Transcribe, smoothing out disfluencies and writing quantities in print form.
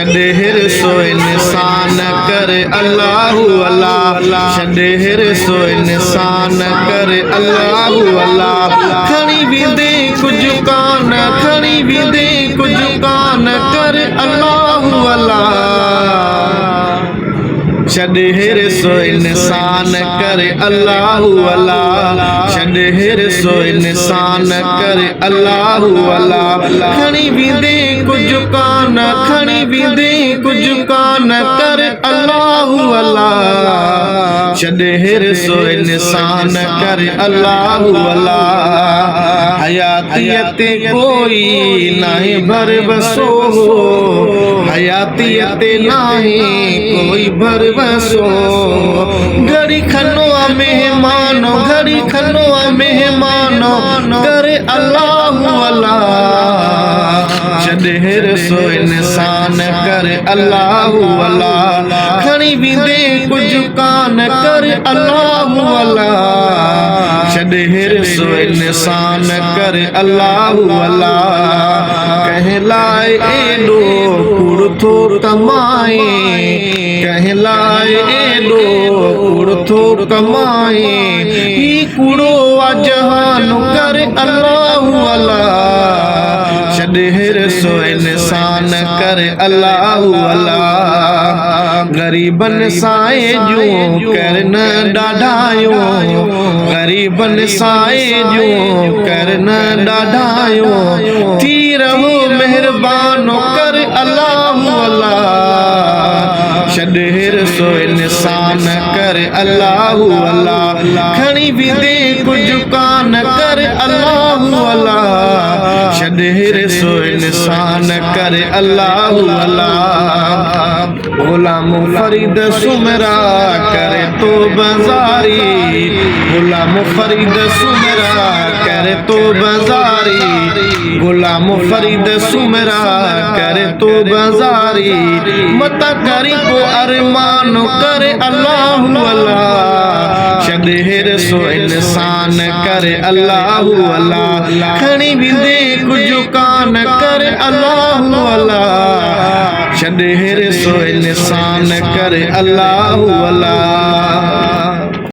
छॾे हिरसो इंसान करे अल्लाहु अल्लाह छॾे हिरसो इंसान करे अल्लाहु अल्लाह खणी विंदे कुझु कान खणी विंदे कुझु कान करे अल्लाहु अल्लाह छॾे हिरसो इंसान करे अल्लाहु अल्लाह छॾे हिरसो इंसान करे अल्लाहु अल्लाह खणी विंदे कुझु कान खणी विंदे कुझु कान करे अल्लाहु अल्लाह छॾे हिरसो इंसान करे अल्लाहु अल्लाह हयातीअ ते कोई नाहे भरवसो हयातीअ ते नाहे कोई भरवसो घड़ी खनो मेहमानो घड़ी खनो मेहमानो करे अल्लाहु अल्लाह छॾे हिरसो इंसान करे अल्लाहु अल्लाह खणी विंदे कुझु कान करे अल्लाहु अल्लाह छॾे हिरसो इंसान करे अल्लाहु अल्लाह कंहिं लाइ एॾो कूड़ थो कमाए कंहिं लाइ एॾो कूड़ थो कमाए ही कूड़ो आहे जहान करे अल्लाहु अल्लाह छॾे हिरसो इंसान करे अल्लाहु अल्लाह ग़रीबनि साए जूं कर न ॾाढायो ग़रीबनि साए जूं कर न ॾाढायो थी रहो महिरबानो कर अल्लाहु अल्लाह छॾे हिरसो इंसान करे अल्लाहु अल्लाह खणी विंदे कुझु कान करे अल्लाहु अल्लाह छॾे हिरसो इंसान करे अल्लाहु अल्लाह गुलाम फरीद सुमरा करे तो बज़ारी गुलाम फरीद सुमरा करे तो बज़ारी गुलाम फरीद सुमरा करे तो बज़ारी मत करी को अरमान करे अल्लाहु अल्लाह छॾे हिरसो इंसान करे अल्लाहु अल्लाह खणी विंदे कुझु कान करे अल्लाहु अल्लाह छॾे हिरसो इंसान करे अल्लाहु अल्लाह